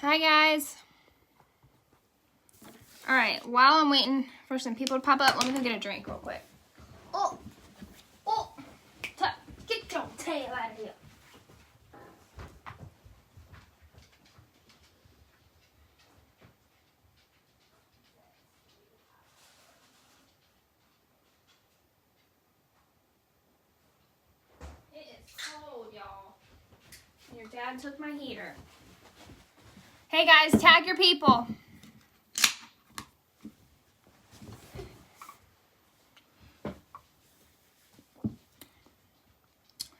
Hi guys. Alright, while I'm waiting for some people to pop up, let me go get a drink real quick. Oh! Get your tail out of here. It is cold, y'all. Your dad took my heater. Hey guys, tag your people.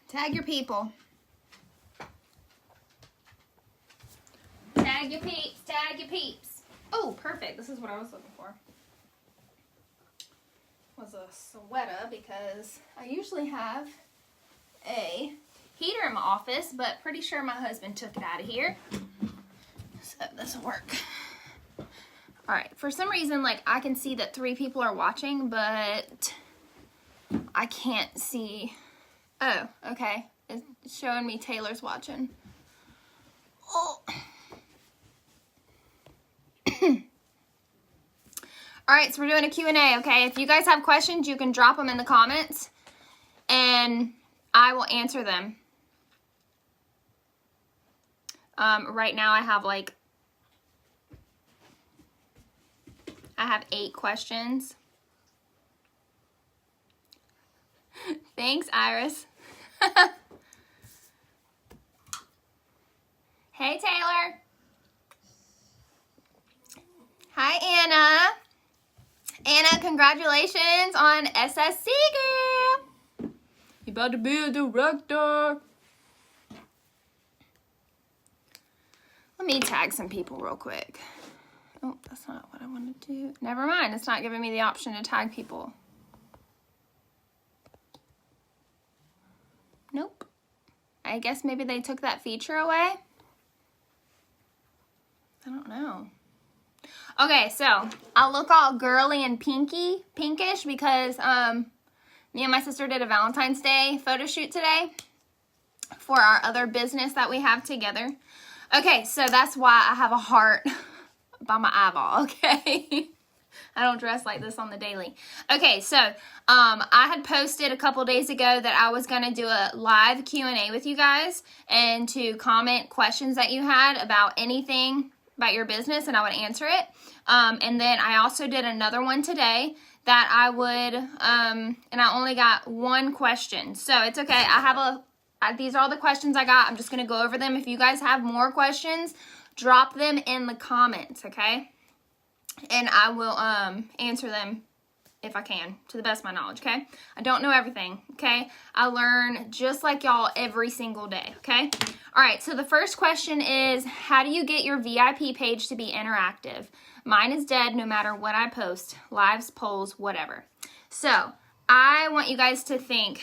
Tag your people. Tag your peeps. Tag your peeps. Oh, perfect. This is what I was looking for. Was a sweater because I usually have a heater in my office, but pretty sure my husband took it out of here. So this will work. Alright, for some reason, like, I can see that 3 people are watching, but I can't see. Oh, okay. It's showing me Taylor's watching. Oh. Alright, so we're doing a Q&A, okay? If you guys have questions, you can drop them in the comments, and I will answer them. Right now I have 8 questions. Thanks, Iris. Hey, Taylor. Hi, Anna. Anna, congratulations on SSC, girl. You about to be a director. Let me tag some people real quick. Oh, that's not what I wanted to do. Never mind. It's not giving me the option to tag people. Nope. I guess maybe they took that feature away. I don't know. Okay, so I'll look all girly and pinkish because me and my sister did a Valentine's Day photo shoot today for our other business that we have together. Okay, so that's why I have a heart by my eyeball, okay? I don't dress like this on the daily. Okay, so I had posted a couple days ago that I was going to do a live Q&A with you guys and to comment questions that you had about anything about your business, and I would answer it. And then I also did another one today that I would, and I only got 1 question. So it's okay. These are all the questions I got. I'm just going to go over them. If you guys have more questions, drop them in the comments, okay? And I will answer them if I can, to the best of my knowledge, okay? I don't know everything, okay? I learn just like y'all every single day, okay? All right, so the first question is, how do you get your VIP page to be interactive? Mine is dead no matter what I post, lives, polls, whatever. So I want you guys to think,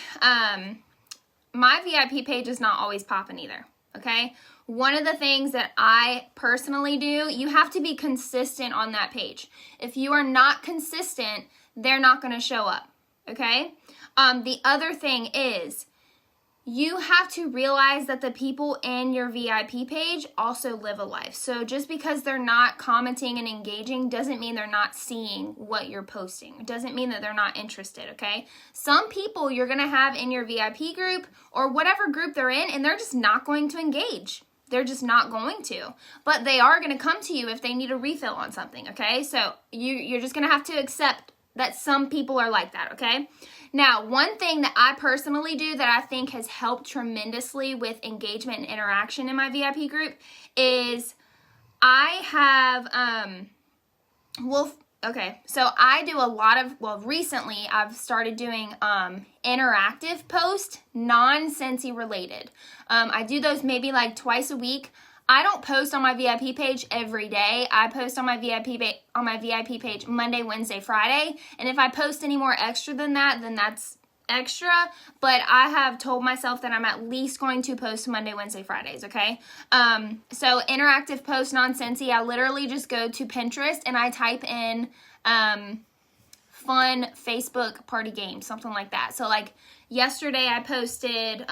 my VIP page is not always popping either, okay? One of the things that I personally do, you have to be consistent on that page. If you are not consistent, they're not going to show up, okay? The other thing is, you have to realize that the people in your VIP page also live a life. So just because they're not commenting and engaging doesn't mean they're not seeing what you're posting. It doesn't mean that they're not interested, okay? Some people you're going to have in your VIP group or whatever group they're in, and they're just not going to engage. They're just not going to. But they are going to come to you if they need a refill on something, okay? So you're just going to have to accept that some people are like that, okay? Now, one thing that I personally do that I think has helped tremendously with engagement and interaction in my VIP group is I have, so I do a lot of, recently I've started doing interactive posts, non-Scentsy related. I do those maybe like twice a week. I don't post on my VIP page every day. I post on my VIP page Monday, Wednesday, Friday. And if I post any more extra than that, then that's extra. But I have told myself that I'm at least going to post Monday, Wednesday, Fridays, okay? So interactive post, non-Scentsy, I literally just go to Pinterest and I type in fun Facebook party games, something like that. So like yesterday I posted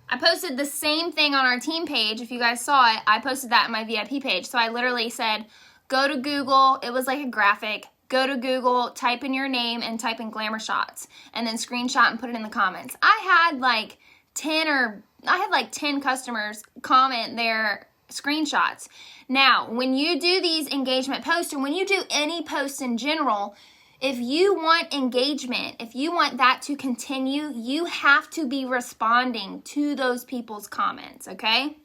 I posted the same thing on our team page. If you guys saw it, I posted that in my VIP page. So I literally said, go to Google. It was like a graphic. Go to Google, type in your name, and type in Glamour Shots, and then screenshot and put it in the comments. I had like 10 customers comment their screenshots. Now, when you do these engagement posts, and when you do any posts in general, if you want engagement, if you want that to continue, you have to be responding to those people's comments, okay?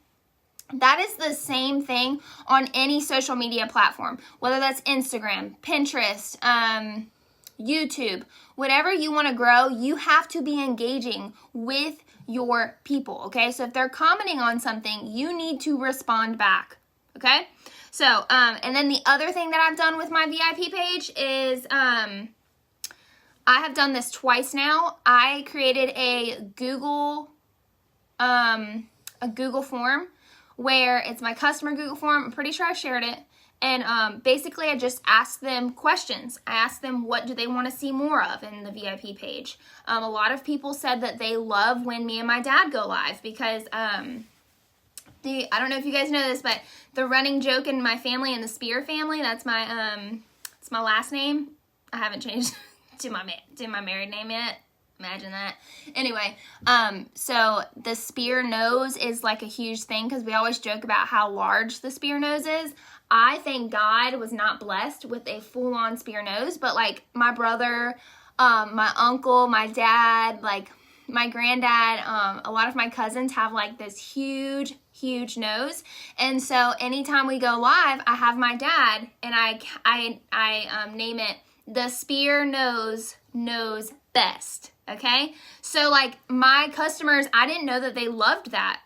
That is the same thing on any social media platform, whether that's Instagram, Pinterest, YouTube, whatever you want to grow, you have to be engaging with your people, okay? So if they're commenting on something, you need to respond back, okay? So, and then the other thing that I've done with my VIP page is, I have done this twice now. I created a Google form where it's my customer Google form. I'm pretty sure I shared it. And basically, I just asked them questions. I asked them what do they want to see more of in the VIP page. A lot of people said that they love when me and my dad go live because I don't know if you guys know this, but the running joke in my family and the Spear family, that's my it's my last name. I haven't changed to my married name yet. Imagine that. Anyway, so the Spear nose is like a huge thing because we always joke about how large the Spear nose is. I thank God was not blessed with a full-on Spear nose, but like my brother, my uncle, my dad, like my granddad, a lot of my cousins have like this huge nose. And so anytime we go live, I have my dad and I name it the Spear Nose Knows Best. Okay. So like my customers, I didn't know that they loved that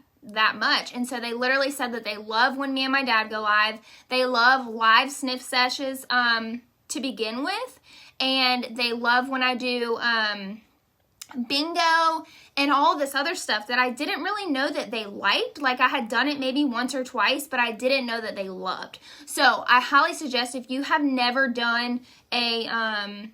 much. And so they literally said that they love when me and my dad go live. They love live sniff sessions, to begin with. And they love when I do, bingo and all this other stuff that I didn't really know that they liked. Like I had done it maybe once or twice, but I didn't know that they loved. So I highly suggest if you have never done a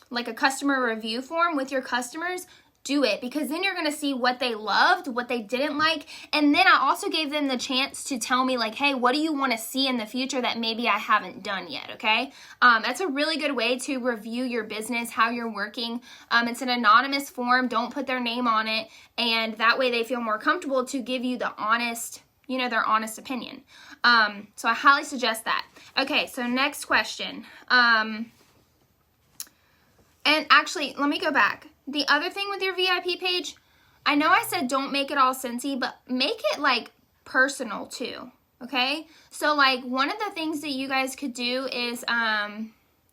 like a customer review form with your customers, do it, because then you're going to see what they loved, what they didn't like. And then I also gave them the chance to tell me like, hey, what do you want to see in the future that maybe I haven't done yet? Okay. That's a really good way to review your business, how you're working. It's an anonymous form. Don't put their name on it. And that way they feel more comfortable to give you the honest, their honest opinion. So I highly suggest that. Okay. So next question. And actually, let me go back. The other thing with your VIP page, I know I said don't make it all Scentsy, but make it like personal too, okay? So like one of the things that you guys could do is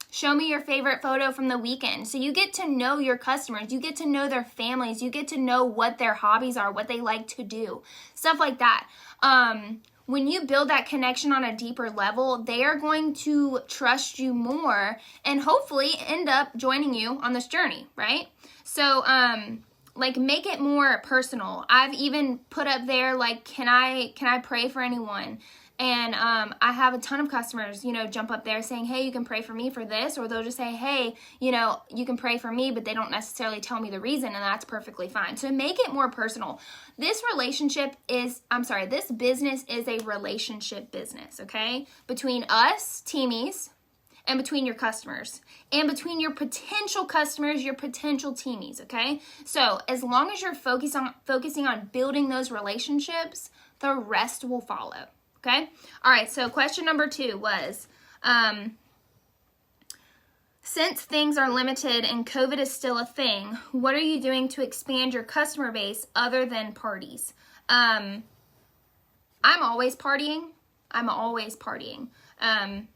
show me your favorite photo from the weekend. So you get to know your customers, you get to know their families, you get to know what their hobbies are, what they like to do, stuff like that. When you build that connection on a deeper level, they are going to trust you more and hopefully end up joining you on this journey, right? So, like make it more personal. I've even put up there, like, can I pray for anyone? And I have a ton of customers, jump up there saying, hey, you can pray for me for this, or they'll just say, hey, you can pray for me, but they don't necessarily tell me the reason, and that's perfectly fine. So make it more personal. This business is a relationship business, okay? Between us, teamies, and between your customers, and between your potential customers, your potential teamies, okay? So as long as you're focusing on building those relationships, the rest will follow. Okay. All right. So question number 2 was, since things are limited and COVID is still a thing, what are you doing to expand your customer base other than parties? I'm always partying. I'm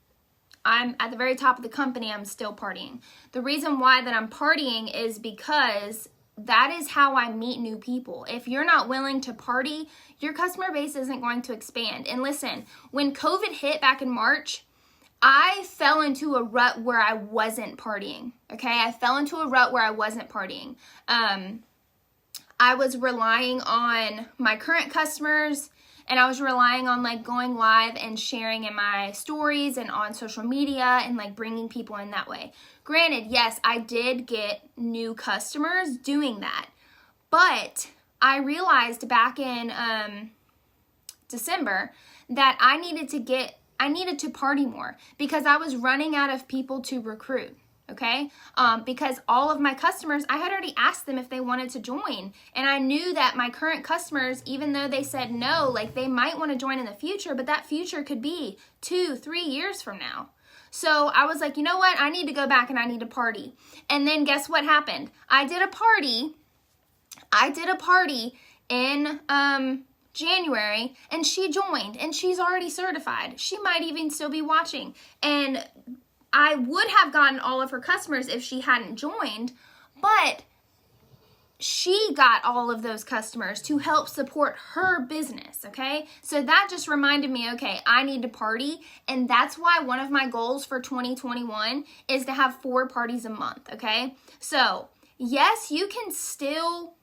at the very top of the company. I'm still partying. The reason why that I'm partying is because that is how I meet new people. If you're not willing to party, your customer base isn't going to expand. And listen, when COVID hit back in March, I fell into a rut where I wasn't partying. Okay, I fell into a rut where I wasn't partying. I was relying on my current customers, and I was relying on like going live and sharing in my stories and on social media and like bringing people in that way. Granted, yes, I did get new customers doing that, but I realized back in December that I needed to party more because I was running out of people to recruit. Okay. Because all of my customers, I had already asked them if they wanted to join. And I knew that my current customers, even though they said no, like they might want to join in the future, but that future could be 2-3 years from now. So I was like, you know what? I need to go back and I need to party. And then guess what happened? I did a party in January, and she joined, and she's already certified. She might even still be watching. And I would have gotten all of her customers if she hadn't joined, but she got all of those customers to help support her business, okay? So that just reminded me, okay, I need to party, and that's why one of my goals for 2021 is to have 4 parties a month, okay? So, yes, you can still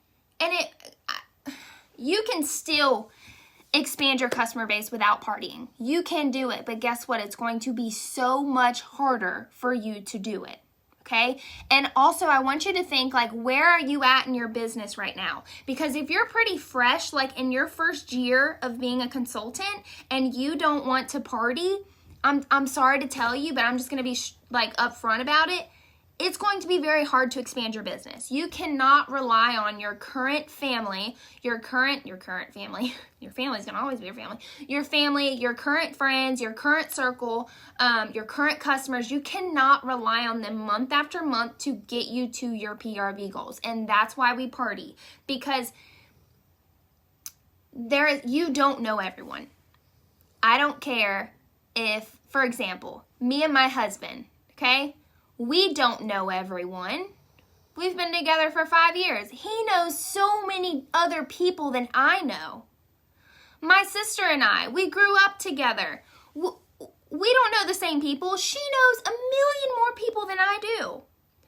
expand your customer base without partying. You can do it, but guess what? It's going to be so much harder for you to do it. Okay. And also I want you to think like, where are you at in your business right now? Because if you're pretty fresh, like in your first year of being a consultant and you don't want to party, I'm sorry to tell you, but I'm just going to be upfront about it. It's going to be very hard to expand your business. You cannot rely on your current family, your family, your family's going to always be your family, your current friends, your current circle, your current customers. You cannot rely on them month after month to get you to your PRV goals. And that's why we party, because you don't know everyone. I don't care if, for example, me and my husband, okay? We don't know everyone. We've been together for 5 years. He knows so many other people than I know. My sister and I, we grew up together. We don't know the same people. She knows a million more people than I do.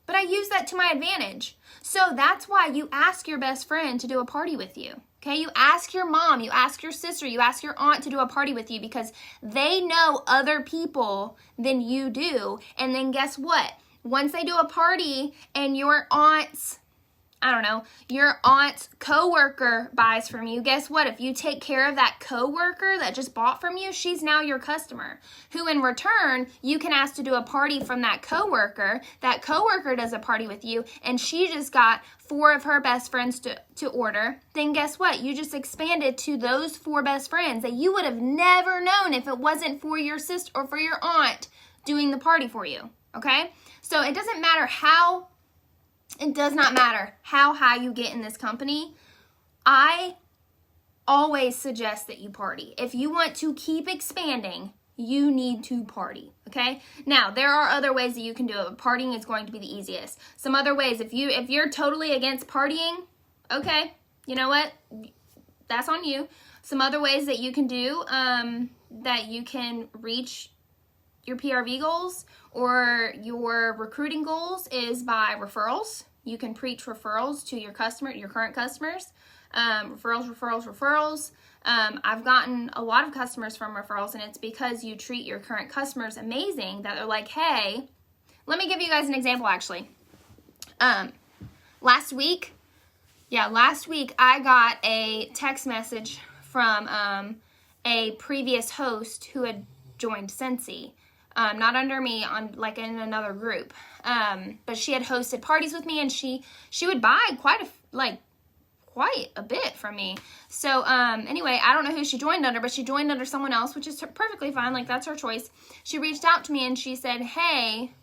But I use that to my advantage. So that's why you ask your best friend to do a party with you. Okay, you ask your mom, you ask your sister, you ask your aunt to do a party with you because they know other people than you do. And then guess what? Once they do a party and your aunt's coworker buys from you, guess what? If you take care of that coworker that just bought from you, she's now your customer, who in return, you can ask to do a party from that coworker. That coworker does a party with you, and she just got 4 of her best friends to order. Then guess what? You just expanded to those 4 best friends that you would have never known if it wasn't for your sister or for your aunt doing the party for you, okay? So it does not matter how high you get in this company. I always suggest that you party. If you want to keep expanding, you need to party, okay? Now, there are other ways that you can do it, but partying is going to be the easiest. Some other ways, if you're totally against partying, okay, you know what? That's on you. Some other ways that you can do that you can reach your PRV goals or your recruiting goals is by referrals. You can preach referrals to your current customers. Referrals. I've gotten a lot of customers from referrals, and it's because you treat your current customers amazing that they're like, hey, let me give you guys an example actually. Last week I got a text message from a previous host who had joined Scentsy. Not under me, in another group. But she had hosted parties with me, and she would buy quite a bit from me. So anyway, I don't know who she joined under, but she joined under someone else, which is perfectly fine. That's her choice. She reached out to me and she said, hey,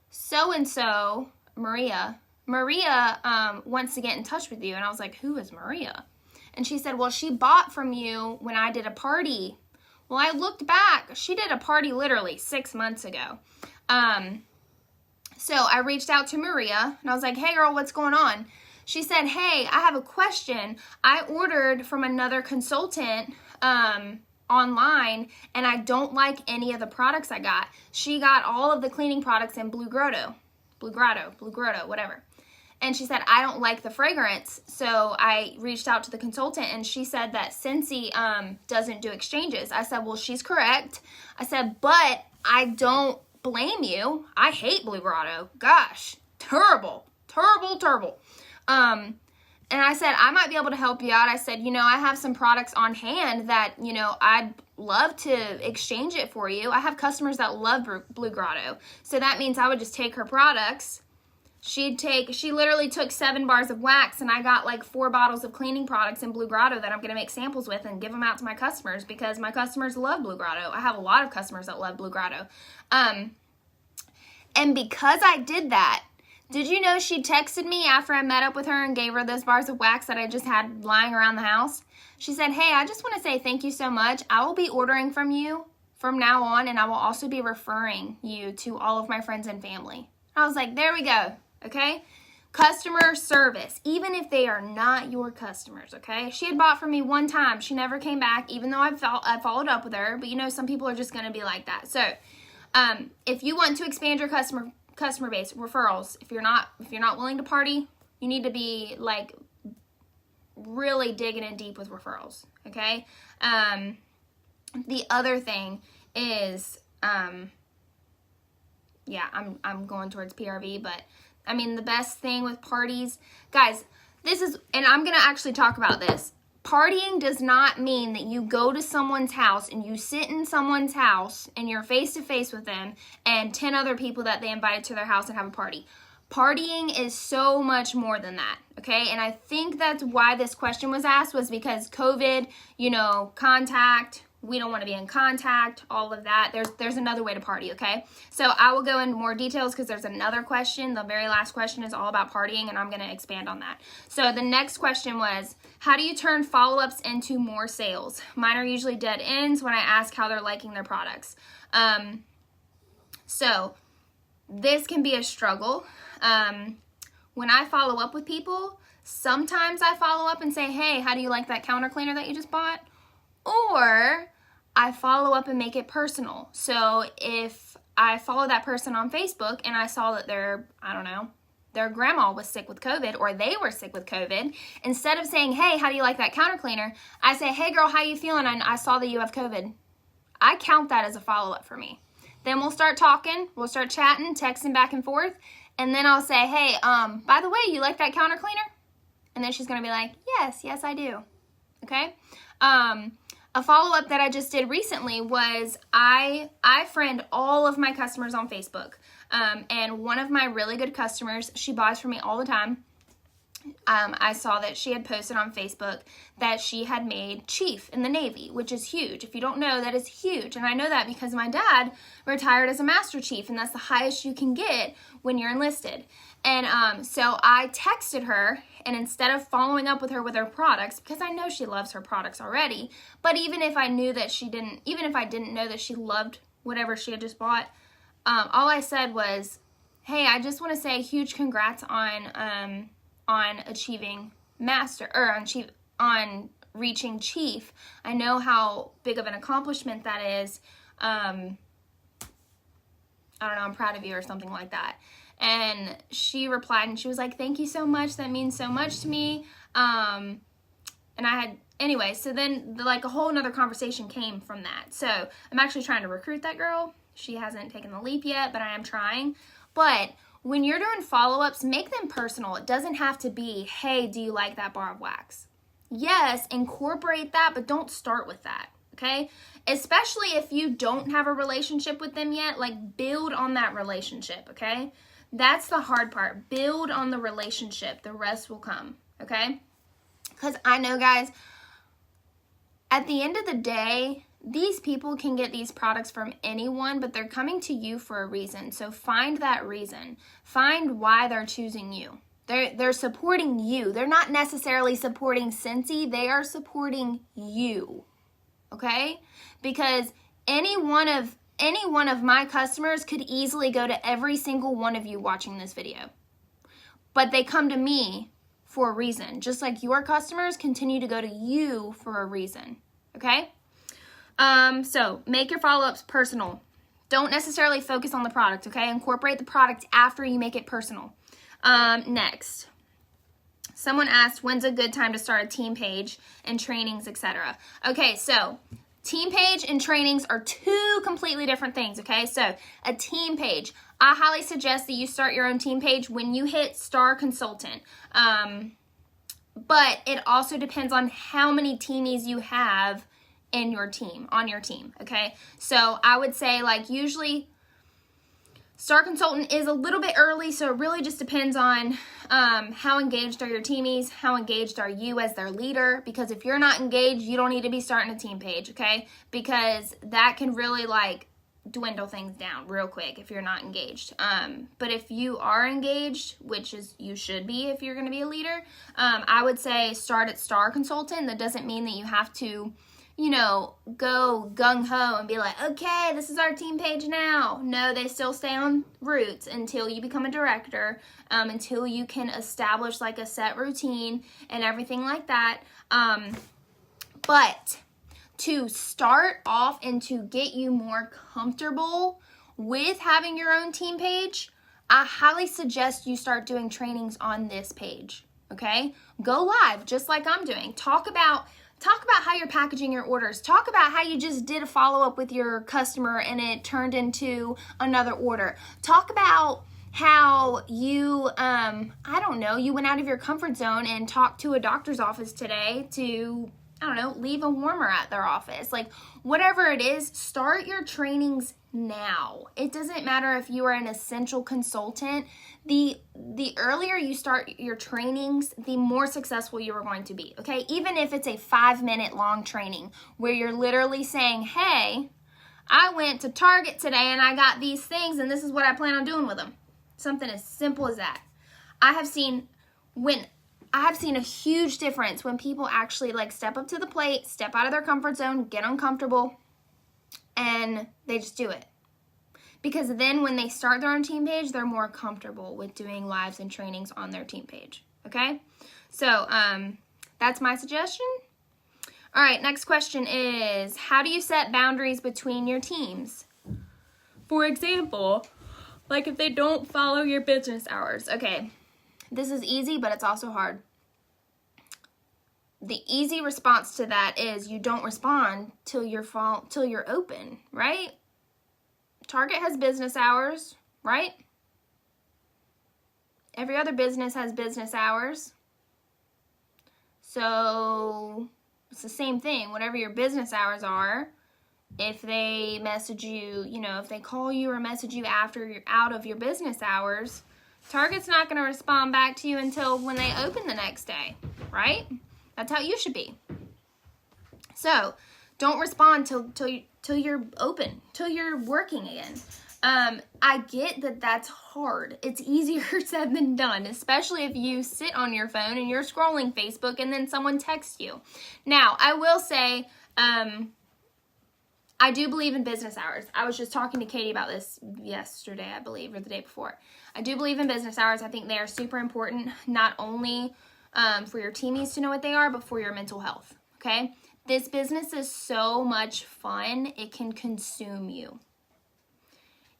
so-and-so, Maria wants to get in touch with you. And I was like, who is Maria? And she said, well, she bought from you when I did a party. Well, I looked back. She did a party literally 6 months ago. So I reached out to Maria, and I was like, hey, girl, what's going on? She said, hey, I have a question. I ordered from another consultant online, and I don't like any of the products I got. She got all of the cleaning products in Blue Grotto, whatever. And she said, I don't like the fragrance. So I reached out to the consultant, and she said that Scentsy doesn't do exchanges. I said, well, she's correct. I said, but I don't blame you. I hate Blue Grotto. Gosh, terrible. And I said, I might be able to help you out. I said, you know, I have some products on hand that, you know, I'd love to exchange it for you. I have customers that love Blue Grotto. So that means I would just take her products. She literally took 7 bars of wax, and I got like 4 bottles of cleaning products in Blue Grotto that I'm going to make samples with and give them out to my customers, because my customers love Blue Grotto. I have a lot of customers that love Blue Grotto. And because I did that, did you know she texted me after I met up with her and gave her those bars of wax that I just had lying around the house? She said, hey, I just want to say thank you so much. I will be ordering from you from now on, and I will also be referring you to all of my friends and family. I was like, there we go. Okay? Customer service, even if they are not your customers, okay? She had bought from me one time. She never came back, even though I followed up with her. But, you know, some people are just going to be like that. So, if you want to expand your customer base, referrals, if you're not willing to party, you need to be, like, really digging in deep with referrals, okay? The other thing is, yeah, I'm going towards PRV, but I mean, the best thing with parties, guys, this is, and I'm going to actually talk about this. Partying does not mean that you go to someone's house and you sit in someone's house and you're face to face with them and 10 other people that they invited to their house and have a party. Partying is so much more than that, okay? And I think that's why this question was asked, was because COVID, you know, contact, we don't want to be in contact, all of that. There's another way to party, okay? So I will go into more details because there's another question. The very last question is all about partying, and I'm going to expand on that. So the next question was, how do you turn follow-ups into more sales? Mine are usually dead ends when I ask how they're liking their products. So this can be a struggle. When I follow up with people, sometimes I follow up and say, hey, how do you like that counter cleaner that you just bought? Or I follow up and make it personal. So if I follow that person on Facebook and I saw that their grandma was sick with COVID, or they were sick with COVID, instead of saying, hey, how do you like that counter cleaner? I say, hey girl, how you feeling? I saw that you have COVID. I count that as a follow-up for me. Then we'll start talking, we'll start chatting, texting back and forth, and then I'll say, hey, by the way, you like that counter cleaner? And then she's gonna be like, yes, I do. Okay? A follow-up that I just did recently was I friend all of my customers on Facebook. And one of my really good customers, she buys from me all the time. I saw that she had posted on Facebook that she had made chief in the Navy, which is huge. If you don't know, that is huge. And I know that because my dad retired as a master chief, and that's the highest you can get when you're enlisted. And so I texted her, and instead of following up with her products, because I know she loves her products already, but even if I didn't know that she loved whatever she had just bought, all I said was, hey, I just want to say huge congrats on achieving master, or on reaching chief. I know how big of an accomplishment that is. I don't know, I'm proud of you, or something like that. And she replied and she was like, thank you so much. That means so much to me. And so then a whole nother conversation came from that. So I'm actually trying to recruit that girl. She hasn't taken the leap yet, but I am trying. But when you're doing follow-ups, make them personal. It doesn't have to be, hey, do you like that bar of wax? Yes, incorporate that, but don't start with that, okay? Especially if you don't have a relationship with them yet, build on that relationship, okay? That's the hard part. Build on the relationship. The rest will come, okay? Because I know, guys, at the end of the day, these people can get these products from anyone, but they're coming to you for a reason. So find that reason. Find why they're choosing you. They're supporting you. They're not necessarily supporting Scentsy. They are supporting you, okay? Because any one of my customers could easily go to every single one of you watching this video. But they come to me for a reason. Just like your customers continue to go to you for a reason, okay? So make your follow-ups personal. Don't necessarily focus on the product, okay? Incorporate the product after you make it personal. Next. Someone asked, when's a good time to start a team page and trainings, etc.? Okay, so team page and trainings are two completely different things, okay? So a team page, I highly suggest that you start your own team page when you hit Star Consultant. But it also depends on how many teamies you have in your team, on your team, okay? So I would say, like, usually Star Consultant is a little bit early, so it really just depends on how engaged are your teamies, how engaged are you as their leader, because if you're not engaged, you don't need to be starting a team page, okay? Because that can really, like, dwindle things down real quick if you're not engaged. But if you are engaged, which is you should be if you're going to be a leader, I would say start at Star Consultant. That doesn't mean that you have to, you know, go gung-ho and be like, okay, this is our team page now. No, they still stay on Roots until you become a director, until you can establish like a set routine and everything like that. But to start off and to get you more comfortable with having your own team page, I highly suggest you start doing trainings on this page, okay? Go live, just like I'm doing. Talk about how you're packaging your orders. Talk about how you just did a follow-up with your customer and it turned into another order. Talk about how you, I don't know, you went out of your comfort zone and talked to a doctor's office today to, I don't know, leave a warmer at their office. Like, whatever it is, start your trainings now. It doesn't matter if you are an essential consultant. The earlier you start your trainings, the more successful you are going to be, okay? Even if it's a 5-minute long training where you're literally saying, hey, I went to Target today and I got these things and this is what I plan on doing with them. Something as simple as that. I have seen a huge difference when people actually like step up to the plate, step out of their comfort zone, get uncomfortable, and they just do it. Because then when they start their own team page, they're more comfortable with doing lives and trainings on their team page, okay? So that's my suggestion. All right, next question is, how do you set boundaries between your teams? For example, like if they don't follow your business hours. Okay, this is easy, but it's also hard. The easy response to that is you don't respond till you're open, right? Target has business hours, right? Every other business has business hours. So it's the same thing. Whatever your business hours are, if they message you, you know, if they call you or message you after you're out of your business hours, Target's not going to respond back to you until when they open the next day, right? That's how you should be. So don't respond till you're open, till you're working again. I get that that's hard. It's easier said than done, especially if you sit on your phone and you're scrolling Facebook and then someone texts you. Now, I will say, I do believe in business hours. I was just talking to Katie about this yesterday, I believe, or the day before. I do believe in business hours. I think they are super important, not only for your teamies to know what they are, but for your mental health, okay? This business is so much fun, it can consume you.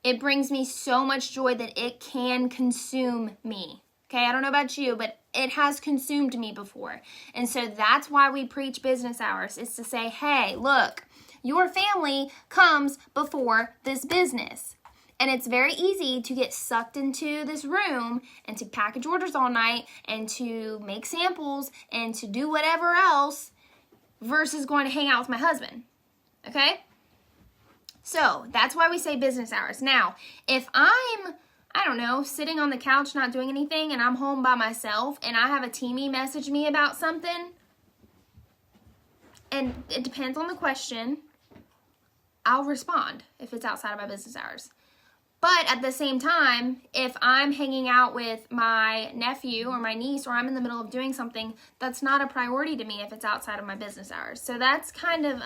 It brings me so much joy that it can consume me. Okay, I don't know about you, but it has consumed me before. And so that's why we preach business hours, is to say, hey, look, your family comes before this business. And it's very easy to get sucked into this room and to package orders all night and to make samples and to do whatever else versus going to hang out with my husband. Okay? So that's why we say business hours. Now, if I'm, I don't know, sitting on the couch not doing anything and I'm home by myself and I have a teamie message me about something, and it depends on the question, I'll respond if it's outside of my business hours. But at the same time, if I'm hanging out with my nephew or my niece or I'm in the middle of doing something, that's not a priority to me if it's outside of my business hours. So that's kind of,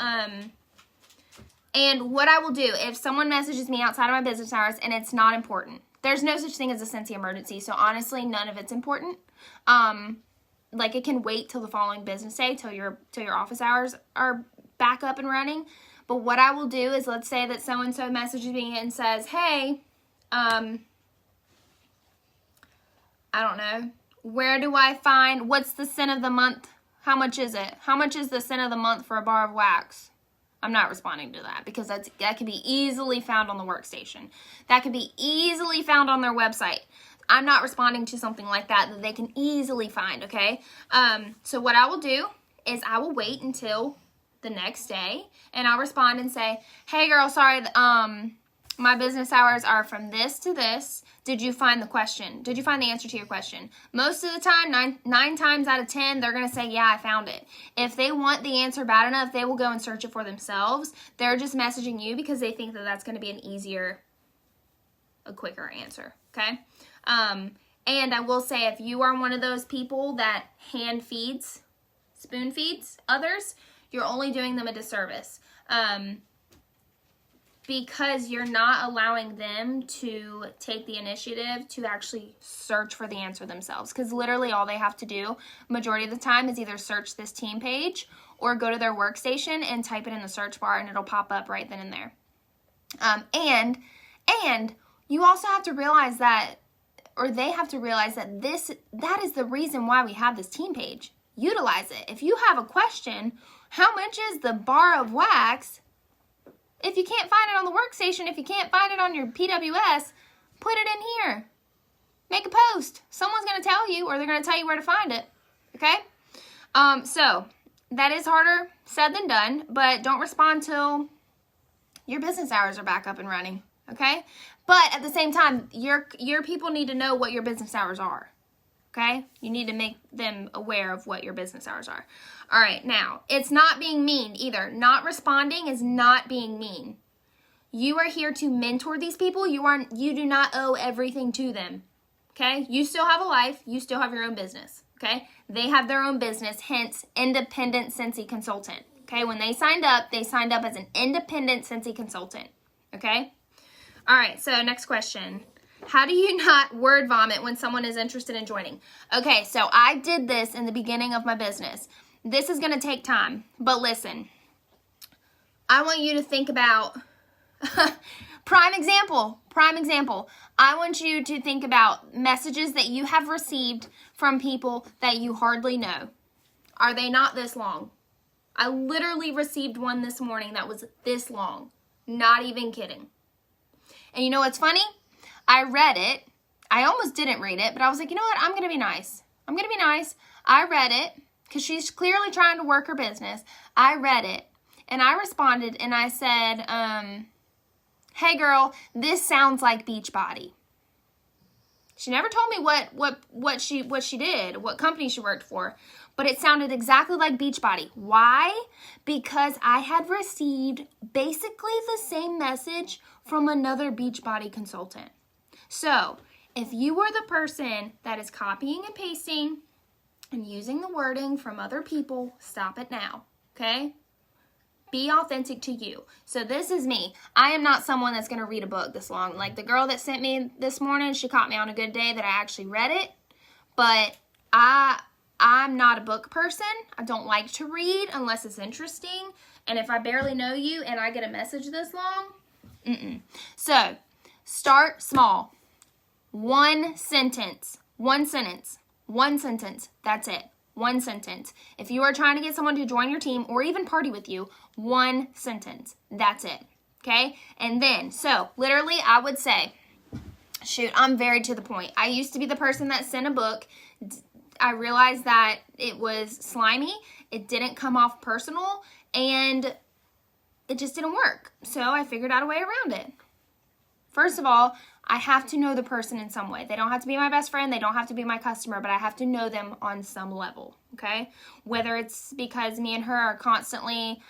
and what I will do, if someone messages me outside of my business hours and it's not important, there's no such thing as a Scentsy emergency. So honestly, none of it's important. Like it can wait till the following business day, till your office hours are back up and running. But what I will do is, let's say that so-and-so messages me and says, hey, I don't know, where do I find, what's the scent of the month? How much is it? How much is the scent of the month for a bar of wax? I'm not responding to that because that can be easily found on the workstation. That can be easily found on their website. I'm not responding to something like that they can easily find, okay? So what I will do is I will wait until the next day and I'll respond and say, hey girl, sorry, my business hours are from this to this. Did you find the question? Did you find the answer to your question? Most of the time, nine times out of 10, they're going to say, yeah, I found it. If they want the answer bad enough, they will go and search it for themselves. They're just messaging you because they think that that's going to be a quicker answer, okay? And I will say, if you are one of those people that spoon feeds others, you're only doing them a disservice. Because you're not allowing them to take the initiative to actually search for the answer themselves. Because literally all they have to do, majority of the time, is either search this team page or go to their workstation and type it in the search bar and it'll pop up right then and there. And you also have to realize that, or they have to realize that that is the reason why we have this team page. Utilize it. If you have a question, how much is the bar of wax? If you can't find it on the workstation, if you can't find it on your PWS, put it in here. Make a post. Someone's going to tell you, or they're going to tell you where to find it. Okay? So that is harder said than done, but don't respond till your business hours are back up and running. Okay? But at the same time, your people need to know what your business hours are. Okay? You need to make them aware of what your business hours are. All right, now, it's not being mean either. Not responding is not being mean. You are here to mentor these people. You do not owe everything to them. Okay? You still have a life. You still have your own business. Okay? They have their own business, hence independent Scentsy consultant. Okay? When they signed up as an independent Scentsy consultant. Okay? All right, so next question. How do you not word vomit when someone is interested in joining? Okay, so I did this in the beginning of my business. This is going to take time, but listen. I want you to think about, prime example. I want you to think about messages that you have received from people that you hardly know. Are they not this long? I literally received one this morning that was this long. Not even kidding. And you know what's funny? I read it. I almost didn't read it, but I was like, you know what? I'm going to be nice. I read it because she's clearly trying to work her business. I read it and I responded and I said, hey girl, this sounds like Beachbody. She never told me what she did, what company she worked for, but it sounded exactly like Beachbody. Why? Because I had received basically the same message from another Beachbody consultant. So, if you are the person that is copying and pasting and using the wording from other people, stop it now, okay? Be authentic to you. So this is me. I am not someone that's going to read a book this long. Like the girl that sent me this morning, she caught me on a good day that I actually read it. But I'm not a book person. I don't like to read unless it's interesting. And if I barely know you and I get a message this long, So, start small. One sentence. That's it. One sentence. If you are trying to get someone to join your team or even party with you, one sentence. That's it. Okay? And then, so literally I would say, shoot, I'm very to the point. I used to be the person that sent a book. I realized that it was slimy. It didn't come off personal and it just didn't work. So I figured out a way around it. First of all, I have to know the person in some way. They don't have to be my best friend. They don't have to be my customer, but I have to know them on some level, okay? Whether it's because me and her are constantly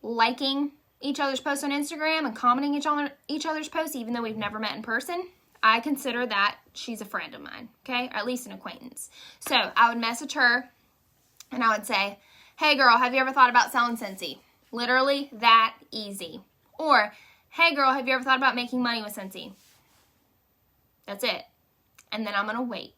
liking each other's posts on Instagram and commenting each other's posts, even though we've never met in person, I consider that she's a friend of mine, okay? Or at least an acquaintance. So I would message her and I would say, hey girl, have you ever thought about selling Scentsy? Literally that easy. Or, hey girl, have you ever thought about making money with Scentsy? That's it. And then I'm going to wait.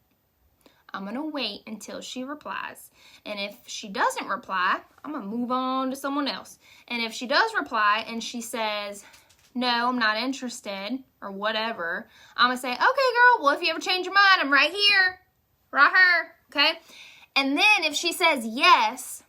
I'm going to wait until she replies. And if she doesn't reply, I'm going to move on to someone else. And if she does reply and she says, no, I'm not interested or whatever, I'm going to say, okay girl, well if you ever change your mind, I'm right here. Right here. Okay? And then if she says yes,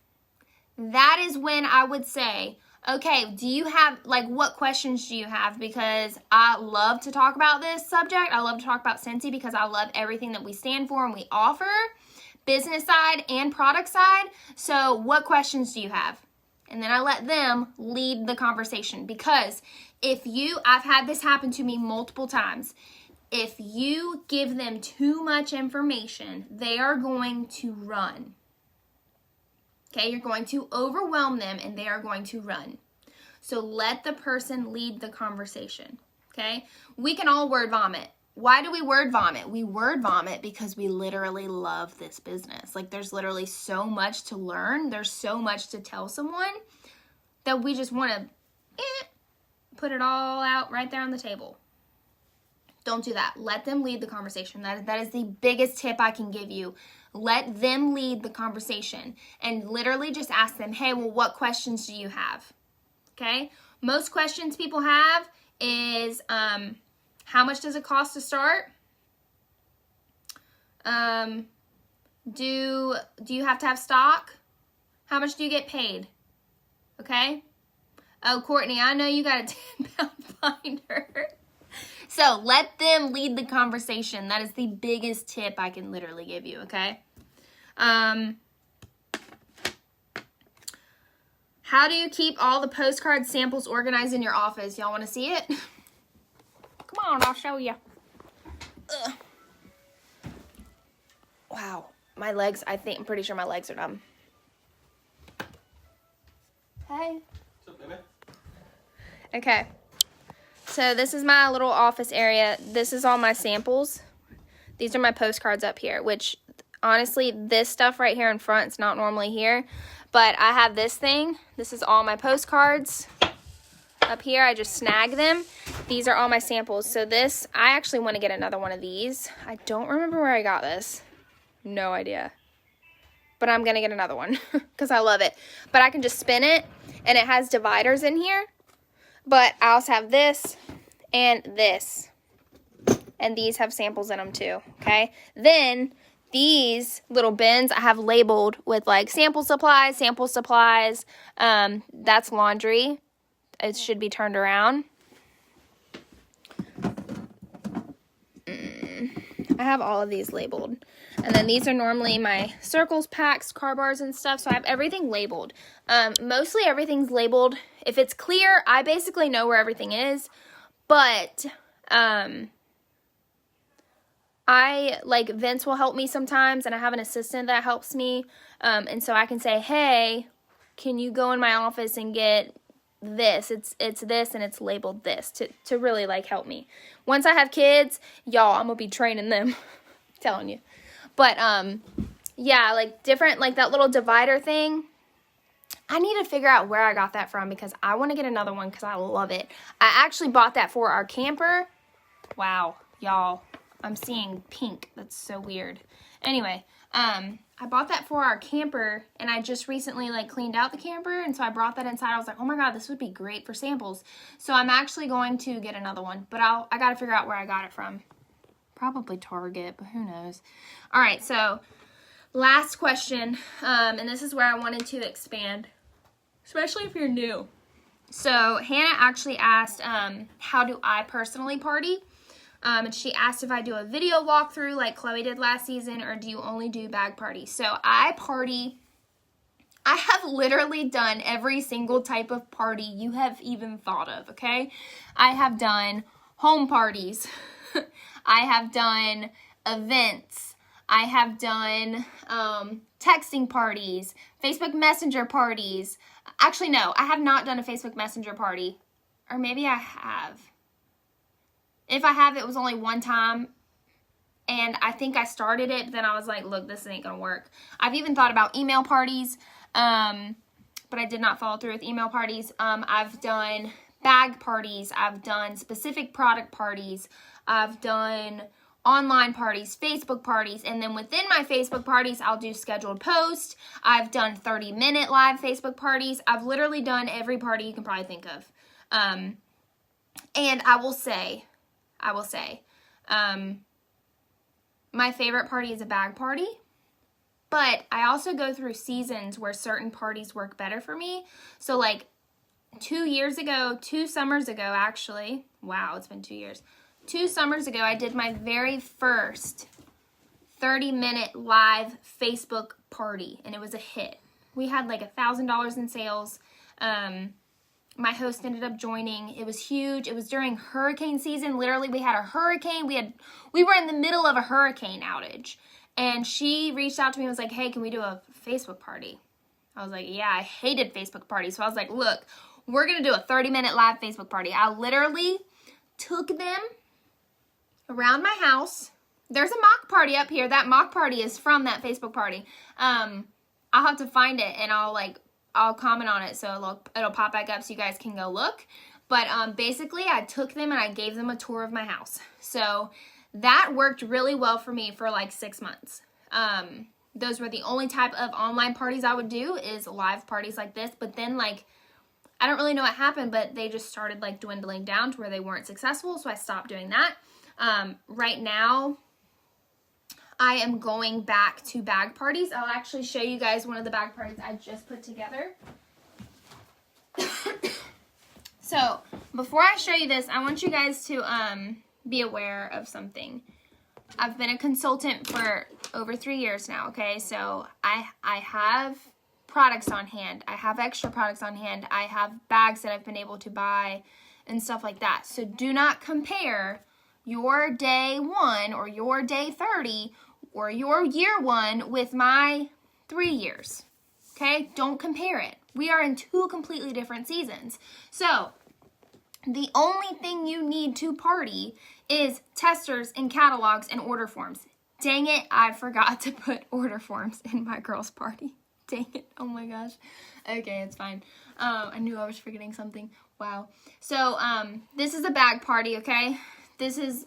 that is when I would say, okay, do you have, like, what questions do you have? Because I love to talk about this subject. I love to talk about Scentsy because I love everything that we stand for and we offer, business side and product side. So what questions do you have? And then I let them lead the conversation, because I've had this happen to me multiple times. If you give them too much information, they are going to run. Okay, you're going to overwhelm them and they are going to run. So let the person lead the conversation. Okay, we can all word vomit. Why do we word vomit? We word vomit because we literally love this business. Like, there's literally so much to learn. There's so much to tell someone that we just want to put it all out right there on the table. Don't do that. Let them lead the conversation. That is the biggest tip I can give you. Let them lead the conversation and literally just ask them, hey, well, what questions do you have? Okay? Most questions people have is, how much does it cost to start? Do you have to have stock? How much do you get paid? Okay? Oh, Courtney, I know you got a 10-pound binder. So let them lead the conversation. That is the biggest tip I can literally give you, okay? How do you keep all the postcard samples organized in your office? Y'all want to see it? Come on, I'll show you. Ugh. Wow, my legs, I'm pretty sure my legs are numb. Hey. What's up, baby? Okay. So this is my little office area. This is all my samples. These are my postcards up here, which honestly, this stuff right here in front is not normally here. But I have this thing. This is all my postcards. Up here, I just snag them. These are all my samples. So this, I actually want to get another one of these. I don't remember where I got this. No idea. But I'm going to get another one because I love it. But I can just spin it, and it has dividers in here. But I also have this and this. And these have samples in them too, okay? Then these little bins I have labeled with like sample supplies. That's laundry. It should be turned around. I have all of these labeled. And then these are normally my circles, packs, car bars, and stuff. So I have everything labeled. Mostly everything's labeled. If it's clear, I basically know where everything is. But Vince will help me sometimes, and I have an assistant that helps me. And so I can say, hey, can you go in my office and get this? It's this, and it's labeled this to really like help me. Once I have kids, y'all, I'm gonna be training them. Telling you. But yeah, like different, like that little divider thing. I need to figure out where I got that from because I want to get another one because I love it. I actually bought that for our camper. Wow, y'all, I'm seeing pink. That's so weird. Anyway, I bought that for our camper, and I just recently like cleaned out the camper, and so I brought that inside. I was like, oh my god, this would be great for samples. So I'm actually going to get another one, but I got to figure out where I got it from. Probably Target, but who knows. All right, so last question, and this is where I wanted to expand, especially if you're new. So Hannah actually asked, how do I personally party? And she asked if I do a video walkthrough like Chloe did last season, or do you only do bag parties? So I have literally done every single type of party you have even thought of, okay? I have done home parties. I have done events. I have done texting parties, Facebook Messenger parties. Actually, no, I have not done a Facebook Messenger party. Or maybe I have. If I have, it was only one time. And I think I started it, but then I was like, look, this ain't gonna work. I've even thought about email parties, but I did not follow through with email parties. I've done bag parties. I've done specific product parties. I've done online parties, Facebook parties, and then within my Facebook parties, I'll do scheduled posts. I've done 30-minute live Facebook parties. I've literally done every party you can probably think of. And I will say, my favorite party is a bag party. But I also go through seasons where certain parties work better for me. So like 2 summers ago actually, wow, it's been 2 years. 2 summers ago, I did my very first 30-minute live Facebook party, and it was a hit. We had like $1,000 in sales. My host ended up joining. It was huge. It was during hurricane season. Literally, we had a hurricane. We were in the middle of a hurricane outage. And she reached out to me and was like, hey, can we do a Facebook party? I was like, yeah, I hated Facebook parties. So I was like, look, we're going to do a 30-minute live Facebook party. I literally took them around my house. There's a mock party up here. That mock party is from that Facebook party. I'll have to find it and I'll comment on it so it'll pop back up so you guys can go look. But basically, I took them and I gave them a tour of my house. So that worked really well for me for like 6 months. Those were the only type of online parties I would do, is live parties like this. But then like, I don't really know what happened, but they just started like dwindling down to where they weren't successful. So I stopped doing that. Right now, I am going back to bag parties. I'll actually show you guys one of the bag parties I just put together. So before I show you this, I want you guys to be aware of something. I've been a consultant for over 3 years now, okay? So I have products on hand. I have extra products on hand. I have bags that I've been able to buy and stuff like that. So do not compare your day 1 or your day 30 or your year 1 with my 3 years, okay? Don't compare it. We are in 2 completely different seasons. So the only thing you need to party is testers and catalogs and order forms. Dang it, I forgot to put order forms in my girls' party. Dang it, oh my gosh. Okay, it's fine. I knew I was forgetting something. Wow. So, this is a bag party, okay? This is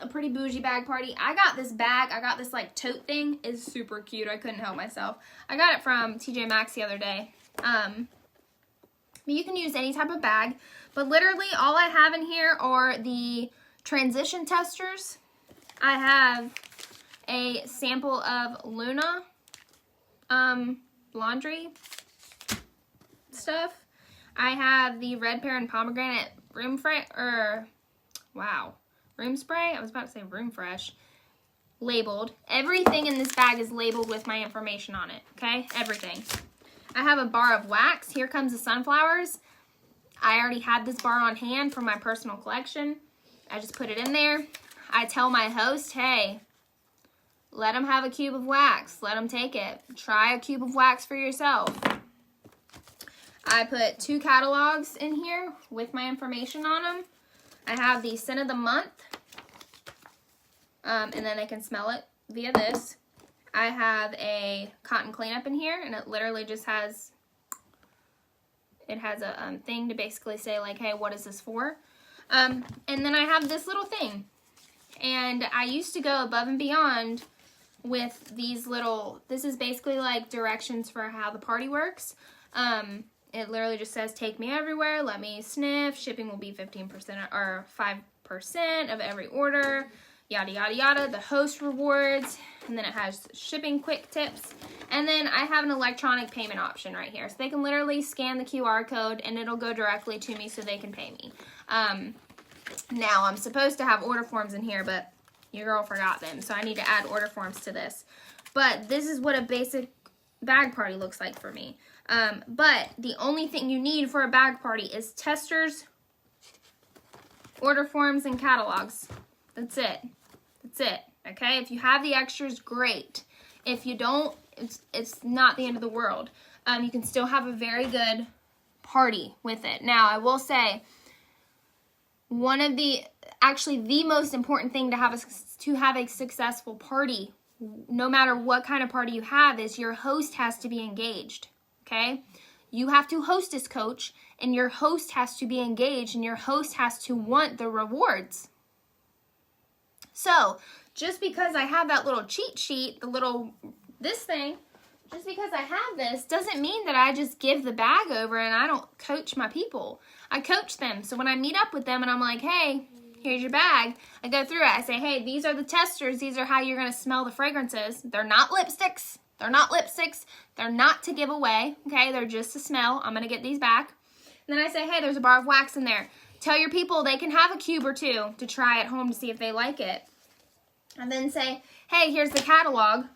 a pretty bougie bag party. I got this bag. I got this like tote thing. It's super cute. I couldn't help myself. I got it from TJ Maxx the other day. You can use any type of bag, but literally all I have in here are the transition testers. I have a sample of Luna laundry stuff. I have the Red Pear and Pomegranate room spray. I was about to say room fresh. Labeled. Everything in this bag is labeled with my information on it. Okay, everything. I have a bar of wax. Here comes the sunflowers. I already had this bar on hand for my personal collection. I just put it in there. I tell my host, hey, let them have a cube of wax. Let them take it. Try a cube of wax for yourself. I put 2 catalogs in here with my information on them. I have the scent of the month. And then they can smell it via this. I have a cotton cleanup in here, and it literally just has, a thing to basically say like, hey, what is this for? And then I have this little thing. And I used to go above and beyond with these little, this is basically like directions for how the party works. It literally just says, take me everywhere, let me sniff, shipping will be 15% or 5% of every order, yada, yada, yada, the host rewards, and then it has shipping quick tips, and then I have an electronic payment option right here, so they can literally scan the QR code, and it'll go directly to me so they can pay me. Now, I'm supposed to have order forms in here, but your girl forgot them, so I need to add order forms to this. But this is what a basic bag party looks like for me. But the only thing you need for a bag party is testers, order forms, and catalogs. That's it. That's it. Okay? If you have the extras, great. If you don't, it's not the end of the world. You can still have a very good party with it. Now, I will say, actually the most important thing to have a successful party, no matter what kind of party you have, is your host has to be engaged. Okay? You have to hostess coach, and your host has to be engaged, and your host has to want the rewards. So, just because I have that little cheat sheet, just because I have this doesn't mean that I just give the bag over and I don't coach my people. I coach them. So when I meet up with them and I'm like, hey, here's your bag. I go through it. I say, hey, these are the testers. These are how you're going to smell the fragrances. They're not lipsticks. They're not lipsticks. They're not to give away. Okay, they're just to smell. I'm going to get these back. And then I say, hey, there's a bar of wax in there. Tell your people they can have a cube or two to try at home to see if they like it. And then say, hey, here's the catalog.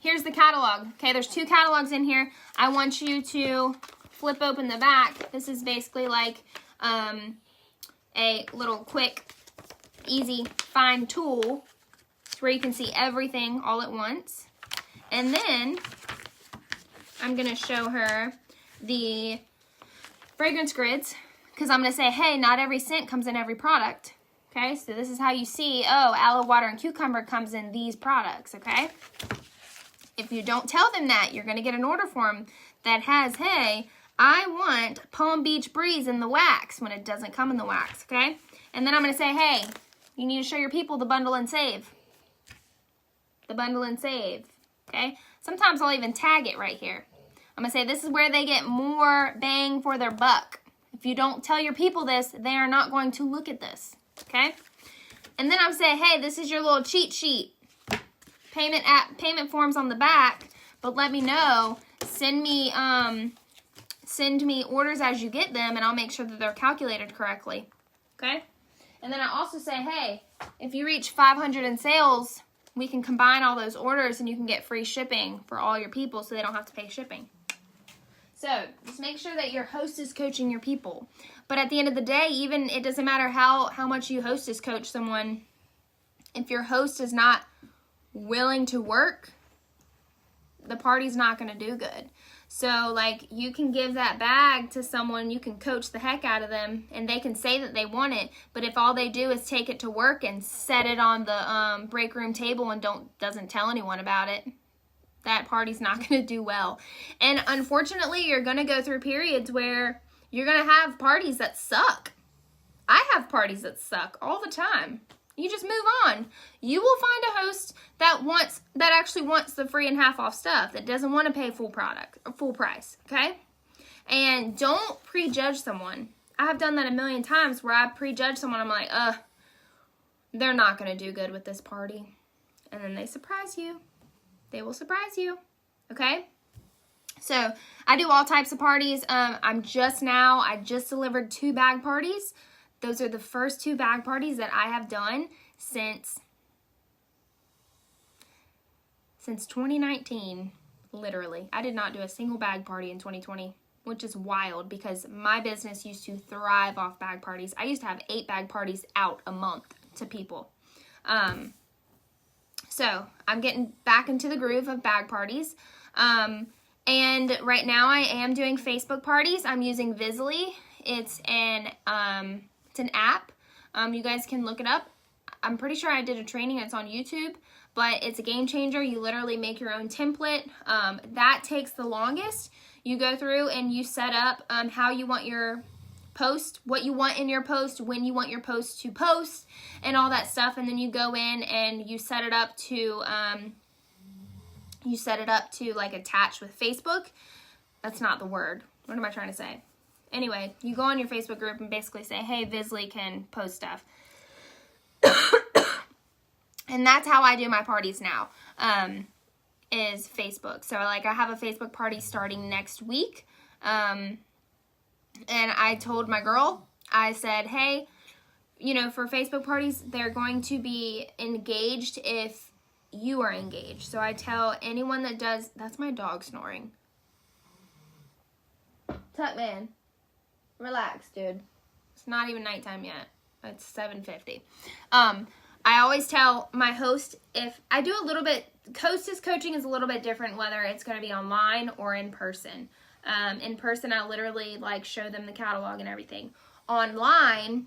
Here's the catalog. Okay, there's 2 catalogs in here. I want you to flip open the back. This is basically like a little quick, easy find tool where you can see everything all at once. And then I'm going to show her the fragrance grids because I'm going to say, hey, not every scent comes in every product. Okay, so this is how you see, oh, aloe, water, and cucumber comes in these products, okay? If you don't tell them that, you're going to get an order form that has, hey, I want Palm Beach Breeze in the wax when it doesn't come in the wax, okay? And then I'm going to say, hey, you need to show your people the bundle and save. The bundle and save, okay? Sometimes I'll even tag it right here. I'm going to say this is where they get more bang for their buck. If you don't tell your people this, they are not going to look at this, okay? And then I'm saying, hey, this is your little cheat sheet. Payment forms on the back, but let me know. Send me orders as you get them, and I'll make sure that they're calculated correctly. Okay? And then I also say, hey, if you reach 500 in sales, we can combine all those orders, and you can get free shipping for all your people, so they don't have to pay shipping. So just make sure that your host is coaching your people. But at the end of the day, even it doesn't matter how much you hostess coach someone. If your host is not willing to work, the party's not going to do good. So, like, you can give that bag to someone, you can coach the heck out of them, and they can say that they want it, but if all they do is take it to work and set it on the break room table and doesn't tell anyone about it, that party's not going to do well. And unfortunately, you're going to go through periods where you're going to have parties that suck. I have parties that suck all the time. You just move on. You will find a host that actually wants the free and half off stuff, that doesn't want to pay full price, okay? And don't prejudge someone. I have done that a million times where I prejudge someone. I'm like, they're not going to do good with this party. And then they surprise you. They will surprise you, okay? So I do all types of parties. I just delivered 2 bag parties. Those are the first 2 bag parties that I have done since 2019, literally. I did not do a single bag party in 2020, which is wild because my business used to thrive off bag parties. I used to have 8 bag parties out a month to people. So I'm getting back into the groove of bag parties. And right now I am doing Facebook parties. I'm using Vizly. It's an app. You guys can look it up. I'm pretty sure I did a training. It's on YouTube, but it's a game changer. You literally make your own template. That takes the longest. You go through and you set up how you want your post, what you want in your post, when you want your post to post, and all that stuff. And then you go in and you set it up to like attach with Facebook. That's not the word. What am I trying to say? Anyway, you go on your Facebook group and basically say, hey, Vizly can post stuff. And that's how I do my parties now, is Facebook. So, like, I have a Facebook party starting next week. And I told my girl, I said, hey, for Facebook parties, they're going to be engaged if you are engaged. So I tell anyone that does, that's my dog snoring. Tuck man. Relax, dude. It's not even nighttime yet. It's 7:50. I always tell my host, if I do a little bit, hostess coaching is a little bit different whether it's going to be online or in person. In person, I literally show them the catalog and everything. Online,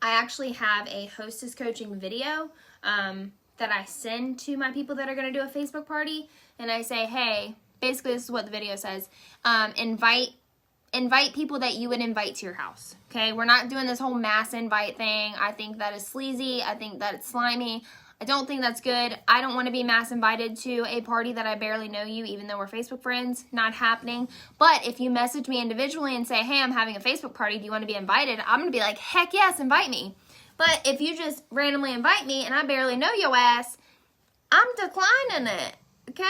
I actually have a hostess coaching video that I send to my people that are going to do a Facebook party. And I say, hey, basically this is what the video says. Invite people that you would invite to your house, okay? We're not doing this whole mass invite thing. I think that is sleazy. I think that it's slimy. I don't think that's good. I don't want to be mass invited to a party that I barely know you, even though we're Facebook friends. Not happening. But if you message me individually and say, hey, I'm having a Facebook party, do you want to be invited? I'm going to be like, heck yes, invite me. But if you just randomly invite me and I barely know your ass, I'm declining it, okay?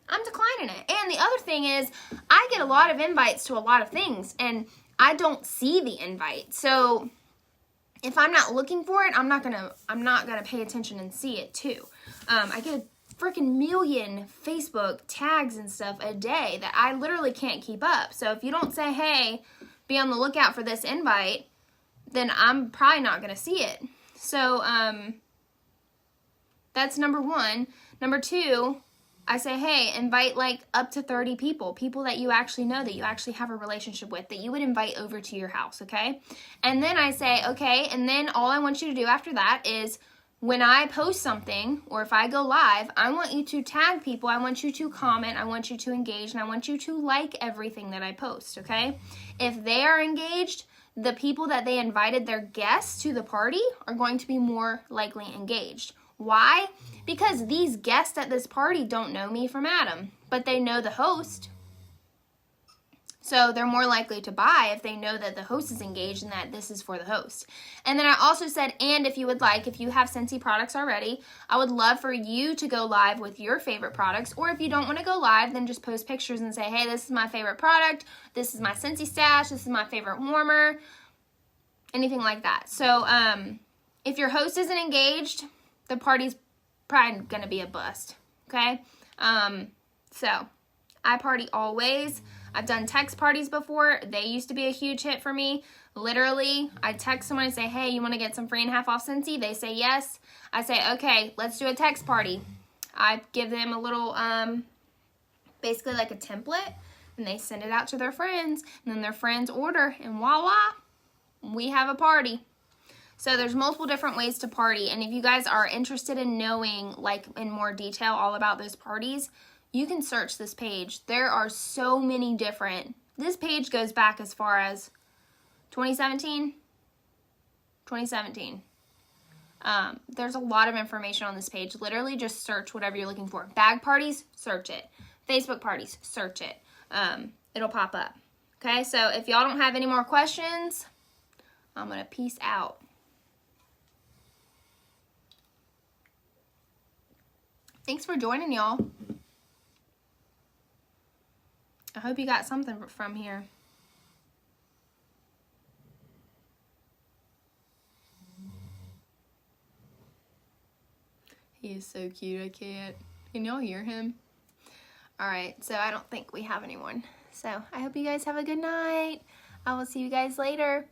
I'm declining it. And the other thing is, I get a lot of invites to a lot of things, and I don't see the invite. So if I'm not looking for it, I'm not gonna pay attention and see it too. I get a freaking million Facebook tags and stuff a day that I literally can't keep up. So if you don't say, hey, be on the lookout for this invite, then I'm probably not gonna see it. So that's number one. Number two, I say, hey, invite like up to 30 people that you actually know, that you actually have a relationship with, that you would invite over to your house, okay? And then I say, okay, and then all I want you to do after that is when I post something or if I go live, I want you to tag people, I want you to comment, I want you to engage, and I want you to like everything that I post, okay? If they are engaged, the people that they invited, their guests to the party, are going to be more likely engaged. Why? Because these guests at this party don't know me from Adam, but they know the host. So they're more likely to buy if they know that the host is engaged and that this is for the host. And then I also said, and if you would like, if you have Scentsy products already, I would love for you to go live with your favorite products. Or if you don't want to go live, then just post pictures and say, hey, this is my favorite product. This is my Scentsy stash. This is my favorite warmer. Anything like that. So if your host isn't engaged, the party's probably gonna be a bust, okay? So I party always. I've done text parties before. They used to be a huge hit for me. Literally, I text someone and say, hey, you want to get some free and half off Scentsy? They say yes. I say, okay, let's do a text party. I give them a little, basically like a template, and they send it out to their friends, and then their friends order, and voila, we have a party. So there's multiple different ways to party, and if you guys are interested in knowing like in more detail all about those parties, you can search this page. There are so many different, this page goes back as far as 2017. There's a lot of information on this page. Literally just search whatever you're looking for. Bag parties, search it. Facebook parties, search it. It'll pop up. Okay, so if y'all don't have any more questions, I'm gonna peace out. Thanks for joining, y'all. I hope you got something from here. He is so cute, I can't. Can y'all hear him? Alright, so I don't think we have anyone. So I hope you guys have a good night. I will see you guys later.